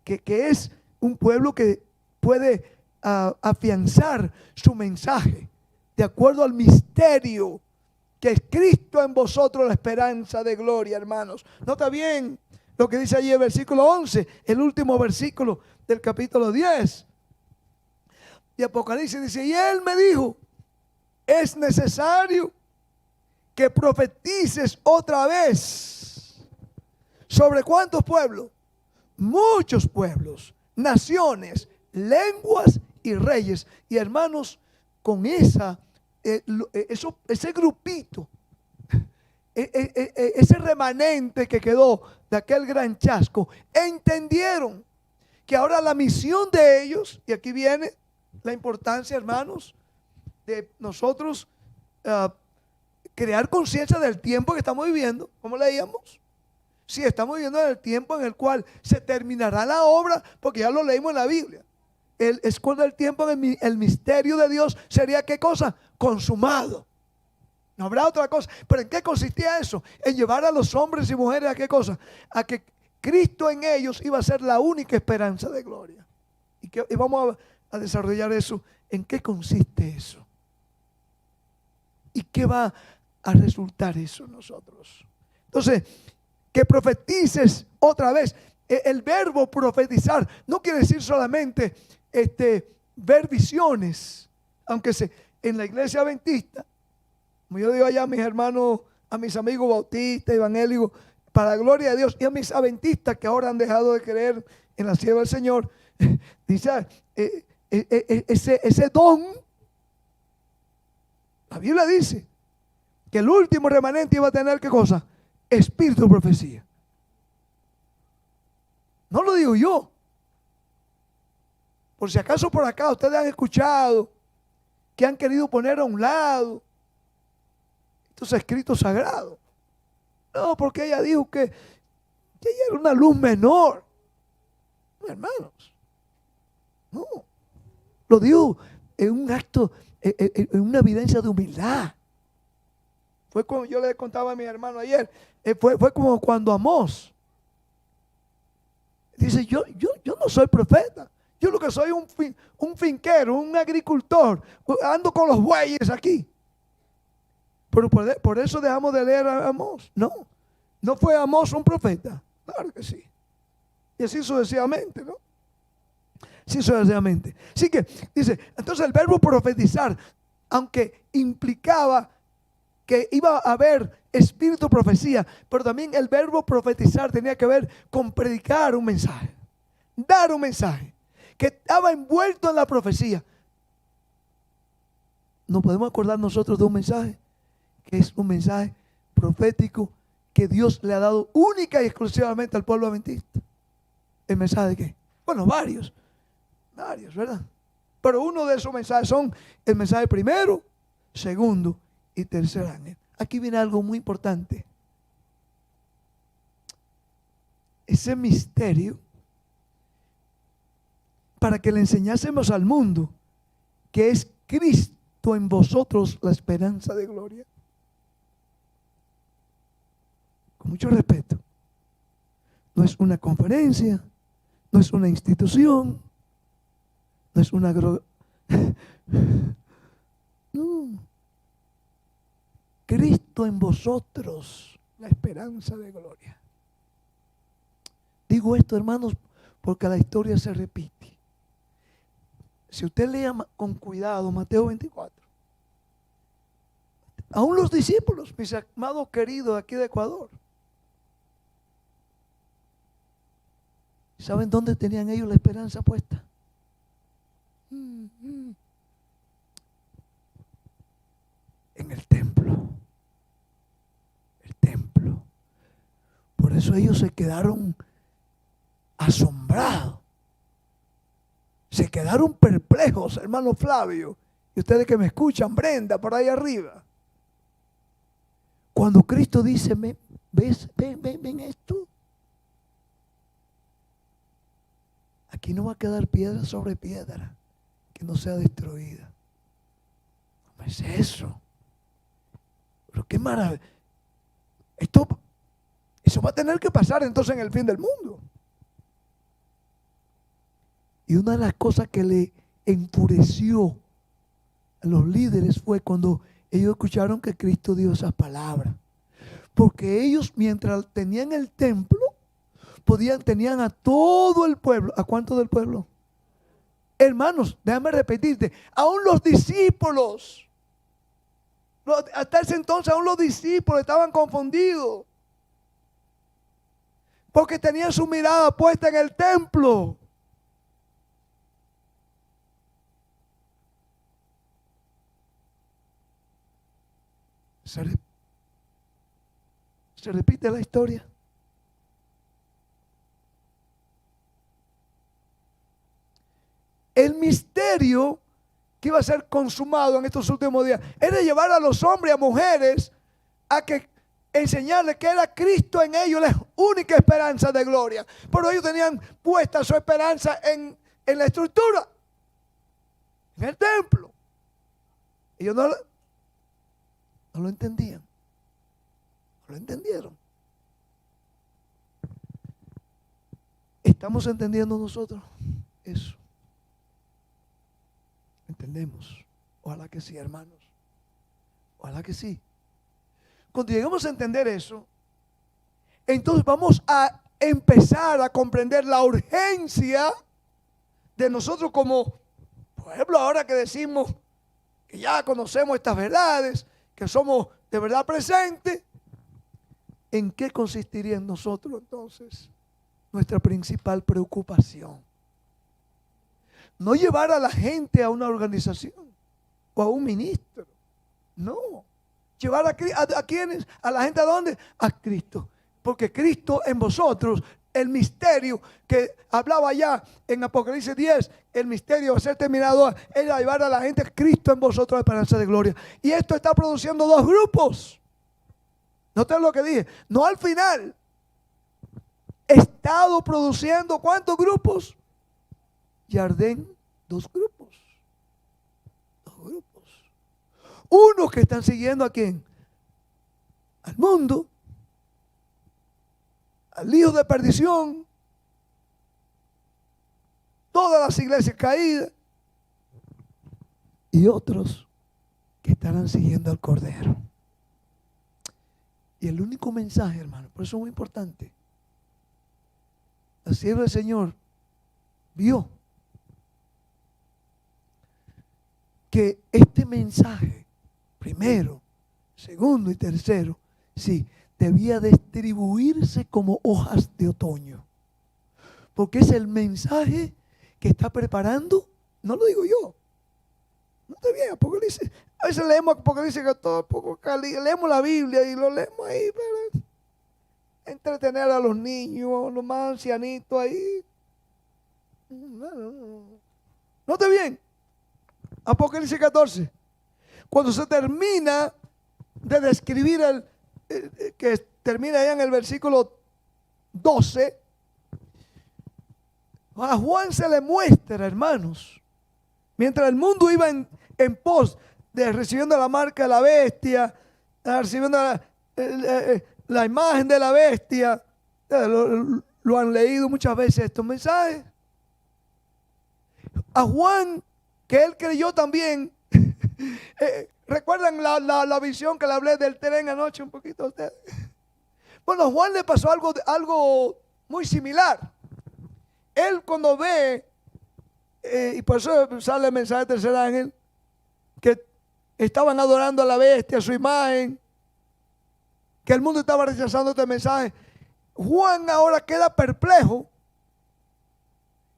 que es un pueblo que puede afianzar su mensaje de acuerdo al misterio que es Cristo en vosotros, la esperanza de gloria, hermanos. Nota bien lo que dice allí el versículo 11, el último versículo del capítulo 10 de Apocalipsis. Dice, y él me dijo, es necesario que profetices otra vez. ¿Sobre cuántos pueblos? Muchos pueblos, naciones, lenguas y reyes. Y hermanos, con ese grupito, ese remanente que quedó de aquel gran chasco, entendieron que ahora la misión de ellos, y aquí viene la importancia, hermanos, de nosotros crear conciencia del tiempo que estamos viviendo, como leíamos. Sí, estamos viviendo en el tiempo en el cual se terminará la obra, porque ya lo leímos en la Biblia. Es cuando el tiempo el misterio de Dios sería, ¿qué cosa? Consumado. No habrá otra cosa. ¿Pero en qué consistía eso? En llevar a los hombres y mujeres a qué cosa? A que Cristo en ellos iba a ser la única esperanza de gloria. Y vamos a desarrollar eso. ¿En qué consiste eso? ¿Y qué va a resultar eso en nosotros? Entonces, que profetices otra vez. El verbo profetizar no quiere decir solamente ver visiones, aunque en la iglesia adventista, como yo digo allá a mis hermanos, a mis amigos bautistas, evangélicos, para la gloria de Dios, y a mis adventistas que ahora han dejado de creer en la sierva del Señor, dice, ese don, la Biblia dice que el último remanente iba a tener, ¿qué cosa? Espíritu de profecía. No lo digo yo. Por si acaso por acá ustedes han escuchado que han querido poner a un lado estos escritos sagrados. No, porque ella dijo que ella era una luz menor. No, hermanos. No. Lo dijo en un acto, en una evidencia de humildad. Fue como yo le contaba a mi hermano ayer. Fue como cuando Amós dice, yo no soy profeta. Yo lo que soy un finquero, un agricultor. Ando con los bueyes aquí. Pero por eso dejamos de leer a Amós. No fue Amós un profeta. Claro que sí. Y así sucesivamente, ¿no? Sí, sucesivamente. Así que dice, entonces el verbo profetizar, aunque implicaba que iba a haber espíritu profecía, pero también el verbo profetizar tenía que ver con predicar un mensaje, dar un mensaje que estaba envuelto en la profecía. ¿No podemos acordar nosotros de un mensaje que es un mensaje profético que Dios le ha dado única y exclusivamente al pueblo adventista? ¿El mensaje de qué? Bueno, varios, ¿verdad? Pero uno de esos mensajes son el mensaje primero, segundo y tercer ángel. Aquí viene algo muy importante. Ese misterio, para que le enseñásemos al mundo que es Cristo en vosotros la esperanza de gloria. Con mucho respeto. No es una conferencia, no es una institución, no es una no. Cristo en vosotros, la esperanza de gloria. Digo esto, hermanos, porque la historia se repite. Si usted lea con cuidado Mateo 24, aún los discípulos, mis amados queridos aquí de Ecuador, ¿saben dónde tenían ellos la esperanza puesta? En el templo. El templo. Por eso ellos se quedaron asombrados Se quedaron perplejos, hermano Flavio, y ustedes que me escuchan, Brenda, por ahí arriba. Cuando Cristo dice, ¿ves? Ven esto. Aquí no va a quedar piedra sobre piedra que no sea destruida. ¿Cómo es eso? Pero qué maravilla. Eso va a tener que pasar entonces en el fin del mundo. Y una de las cosas que le enfureció a los líderes fue cuando ellos escucharon que Cristo dio esas palabras. Porque ellos, mientras tenían el templo, tenían a todo el pueblo. ¿A cuánto del pueblo? Hermanos, déjame repetirte, aún los discípulos, hasta ese entonces aún los discípulos estaban confundidos. Porque tenían su mirada puesta en el templo. Se repite la historia. El misterio que iba a ser consumado en estos últimos días era llevar a los hombres y a mujeres a que enseñarles que era Cristo en ellos la única esperanza de gloria. Pero ellos tenían puesta su esperanza en la estructura, en el templo. Ellos no lo entendían. No lo entendieron. ¿Estamos entendiendo nosotros eso? ¿Entendemos? Ojalá que sí, hermanos. Ojalá que sí. Cuando lleguemos a entender eso, entonces vamos a empezar a comprender la urgencia de nosotros como pueblo, ahora que decimos que ya conocemos estas verdades, que somos de verdad presentes. ¿En qué consistiría en nosotros entonces nuestra principal preocupación? No llevar a la gente a una organización o a un ministro. No. Llevar a quienes, a la gente, ¿a dónde? A Cristo. Porque Cristo en vosotros, el misterio que hablaba ya en Apocalipsis 10, el misterio va a ser terminado, era llevar a la gente a Cristo en vosotros, la esperanza de gloria. Y esto está produciendo dos grupos. Noten lo que dije. No al final. He estado produciendo ¿cuántos grupos? Jardín, dos grupos. Dos grupos. Unos que están siguiendo ¿a quién? Al mundo, al hijo de perdición, todas las iglesias caídas, y otros que estarán siguiendo al Cordero. Y el único mensaje, hermano, por eso es muy importante. La sierva del Señor vio que este mensaje, primero, segundo y tercero, sí, debía distribuirse como hojas de otoño. Porque es el mensaje que está preparando, no lo digo yo. No está bien, Apocalipsis. A veces leemos Apocalipsis que todo poco leemos la Biblia y lo leemos ahí para entretener a los niños, los más ancianitos ahí. No está bien. Apocalipsis 14. Cuando se termina de describir que termina allá en el versículo 12, a Juan se le muestra, hermanos, mientras el mundo iba en pos de recibiendo la marca de la bestia, recibiendo la imagen de la bestia. Lo han leído muchas veces estos mensajes. A Juan, que él creyó también, ¿recuerdan la visión que le hablé del tren anoche un poquito a ustedes? Bueno, a Juan le pasó algo muy similar. Él cuando ve, y por eso sale el mensaje del tercer ángel, que estaban adorando a la bestia, a su imagen, que el mundo estaba rechazando este mensaje. Juan ahora queda perplejo.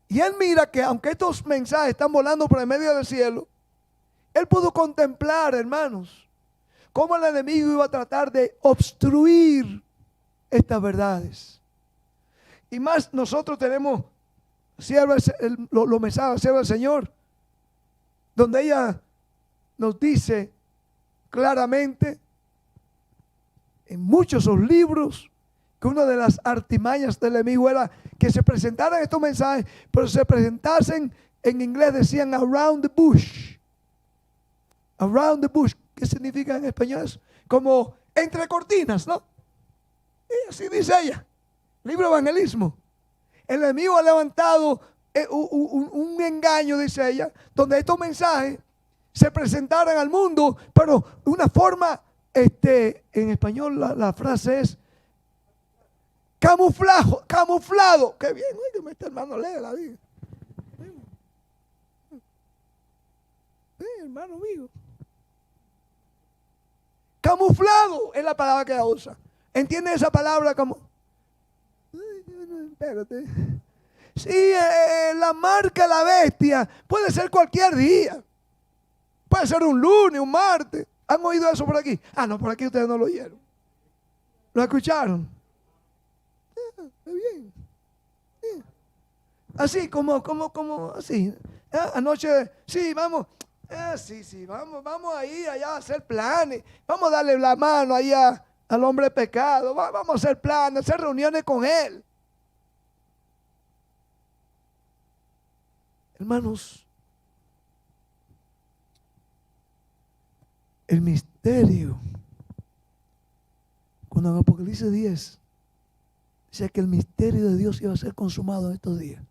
Y él mira que aunque estos mensajes están volando por el medio del cielo, él pudo contemplar, hermanos, cómo el enemigo iba a tratar de obstruir estas verdades. Y más nosotros tenemos los mensajes, sierva del Señor, donde ella nos dice claramente en muchos de los libros que una de las artimañas del enemigo era que se presentaran estos mensajes, pero se presentasen, en inglés decían around the bush. Around the bush, ¿qué significa en español eso? Como entre cortinas, ¿no? Y así dice ella, libro de evangelismo. El enemigo ha levantado un engaño, dice ella, donde estos mensajes se presentaran al mundo, pero de una forma, en español la frase es camuflado. Qué bien, oye, este hermano lee la Biblia. Hermano mío. Camuflado es la palabra que ella usa. ¿Entiende esa palabra como? Espérate. Sí, la marca de la bestia puede ser cualquier día. Puede ser un lunes, un martes. ¿Han oído eso por aquí? Ah, no, por aquí ustedes no lo oyeron. ¿Lo escucharon? Está bien. Bien. Así como así. Anoche, sí, vamos. Sí, vamos a ir allá a hacer planes. Vamos a darle la mano allá al hombre de pecado. Vamos a hacer planes, hacer reuniones con él. Hermanos, el misterio, cuando en Apocalipsis 10 dice que el misterio de Dios iba a ser consumado en estos días,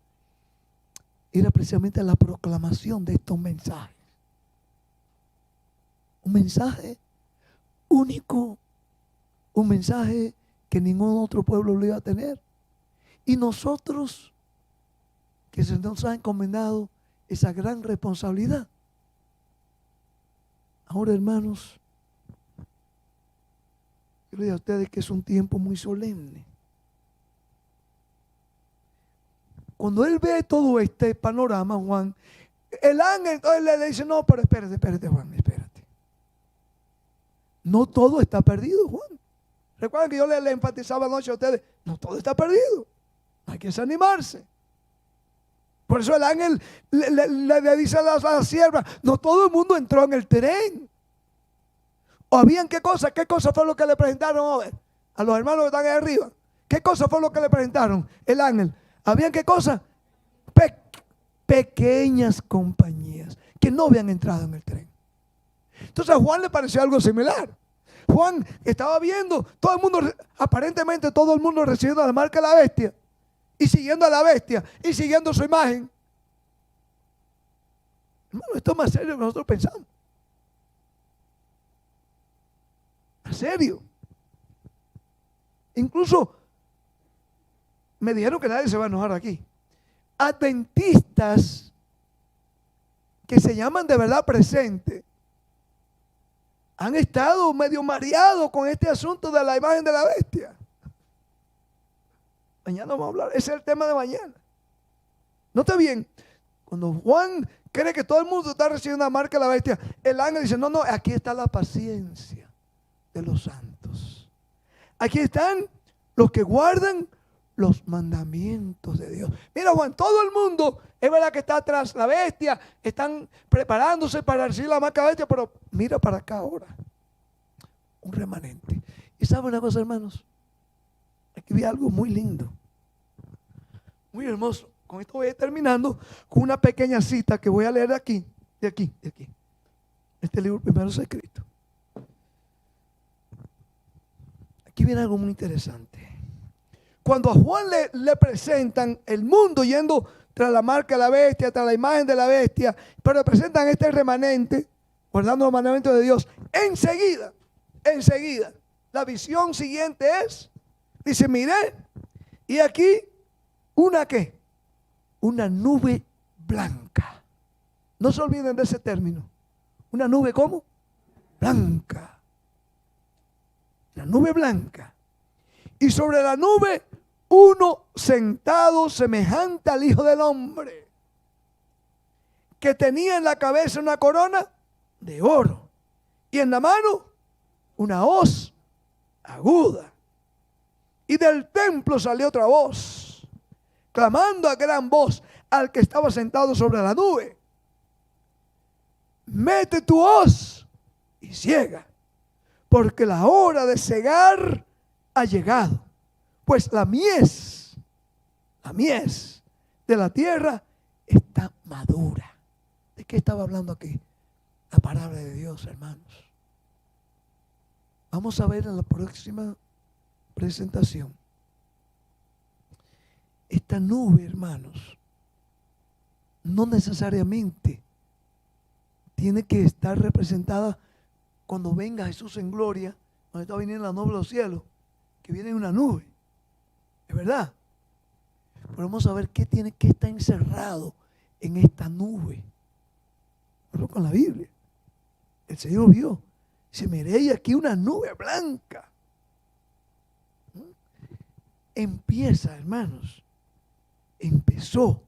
era precisamente la proclamación de estos mensajes. Un mensaje único, un mensaje que ningún otro pueblo lo iba a tener. Y nosotros, que se nos ha encomendado esa gran responsabilidad. Ahora, hermanos, yo le digo a ustedes que es un tiempo muy solemne. Cuando él ve todo este panorama, Juan, el ángel entonces le dice, no, pero espérate, Juan, espérate. No todo está perdido, Juan. Recuerden que yo le enfatizaba anoche a ustedes, no todo está perdido. Hay que desanimarse. Por eso el ángel le dice a la sierva, no todo el mundo entró en el tren. ¿O habían qué cosa? ¿Qué cosa fue lo que le presentaron a los hermanos que están ahí arriba? ¿Qué cosa fue lo que le presentaron el ángel? ¿Habían qué cosa? Pequeñas compañías que no habían entrado en el tren. Entonces a Juan le pareció algo similar. Juan estaba viendo, todo el mundo, aparentemente todo el mundo recibiendo la marca de la bestia. Y siguiendo a la bestia y siguiendo su imagen. Hermano, esto es más serio que nosotros pensamos. Más serio. Incluso me dijeron que nadie se va a enojar aquí. Adventistas que se llaman de verdad presente han estado medio mareados con este asunto de la imagen de la bestia. Mañana vamos a hablar, ese es el tema de mañana. Note bien, cuando Juan cree que todo el mundo está recibiendo la marca de la bestia, el ángel dice, no, aquí está la paciencia de los santos. Aquí están los que guardan los mandamientos de Dios. Mira, Juan, todo el mundo, es verdad que está tras la bestia, están preparándose para recibir la marca de la bestia, pero mira para acá ahora, un remanente. ¿Y sabe una cosa, hermanos? Aquí vi algo muy lindo, muy hermoso. Con esto voy a ir terminando con una pequeña cita que voy a leer de aquí. Este libro primero es escrito. Aquí viene algo muy interesante. Cuando a Juan le presentan el mundo yendo tras la marca de la bestia, tras la imagen de la bestia, pero le presentan este remanente, guardando los mandamientos de Dios, enseguida, la visión siguiente es, dice, miré, y aquí una ¿qué? Una nube blanca. No se olviden de ese término. ¿Una nube cómo? Blanca. La nube blanca. Y sobre la nube uno sentado semejante al Hijo del Hombre, que tenía en la cabeza una corona de oro y en la mano una hoz aguda. Y del templo salió otra voz, clamando a gran voz al que estaba sentado sobre la nube: mete tu hoz y ciega, porque la hora de cegar ha llegado, pues la mies de la tierra está madura. ¿De qué estaba hablando aquí? La palabra de Dios, hermanos. Vamos a ver en la próxima presentación. Esta nube, hermanos, no necesariamente tiene que estar representada cuando venga Jesús en gloria, cuando está viniendo la nube de los cielos, que viene en una nube. ¿Es verdad? Pero vamos a ver qué está encerrado en esta nube. Hablo con la Biblia. El Señor vio. Se miréis aquí una nube blanca. Empieza, hermanos. Empezó.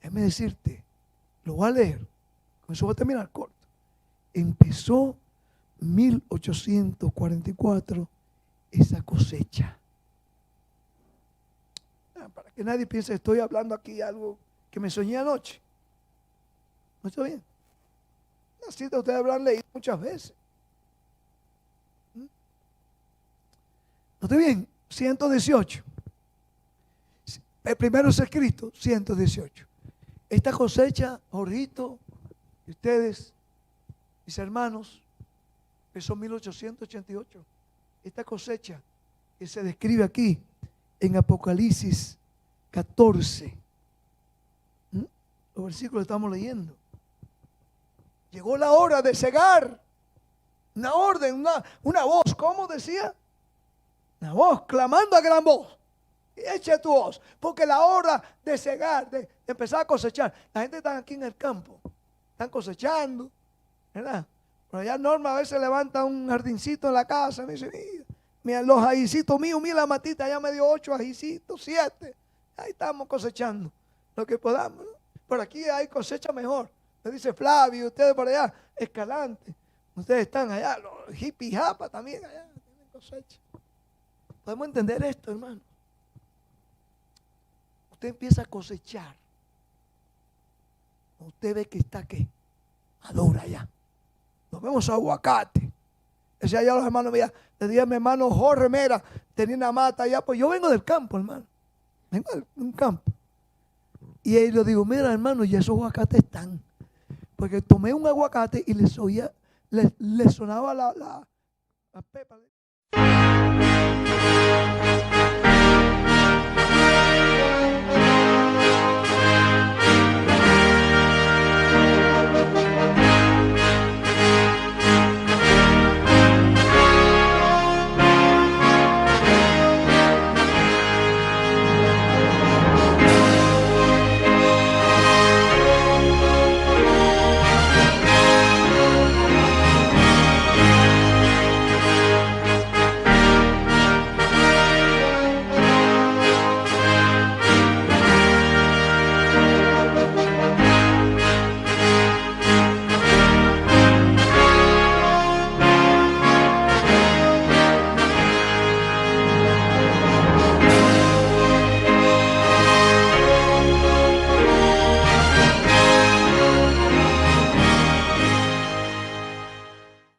Déjame decirte, lo voy a leer. Con eso voy a terminar corto. Empezó 1844 esa cosecha. Para que nadie piense que estoy hablando aquí algo que me soñé anoche. ¿No está bien? La cita ustedes habrán leído muchas veces. ¿No está bien? 118. El primero es escrito, 118. Esta cosecha, Jorgito, y ustedes, mis hermanos, empezó en 1888. Esta cosecha que se describe aquí en Apocalipsis 14. Los versículos que estamos leyendo. Llegó la hora de cegar. Una orden, una voz, ¿cómo decía? Una voz clamando a gran voz: eche tu hoz, porque la hora de cegar, de empezar a cosechar. La gente está aquí en el campo, están cosechando, ¿verdad? Pero allá Norma a veces levanta un jardincito en la casa y me dice: mira, los ajicitos míos, mira la matita, ya me dio 8 ajicitos, 7. Ahí estamos cosechando lo que podamos, ¿no? Por aquí hay cosecha mejor. Me dice Flavio, ustedes por allá, Escalante, ustedes están allá, los hippie japa también allá, tienen cosecha. ¿Podemos entender esto, hermano? Usted empieza a cosechar. Usted ve que está, ¿qué? Madura ya. Nos vemos aguacate. Ese allá los hermanos, mira, le dije a mi hermano Jorge Mera, tenía una mata allá, pues yo vengo del campo, hermano. Vengo de un campo. Y ahí le digo: mira, hermano, ya esos aguacates están. Porque tomé un aguacate y le sonaba la pepa.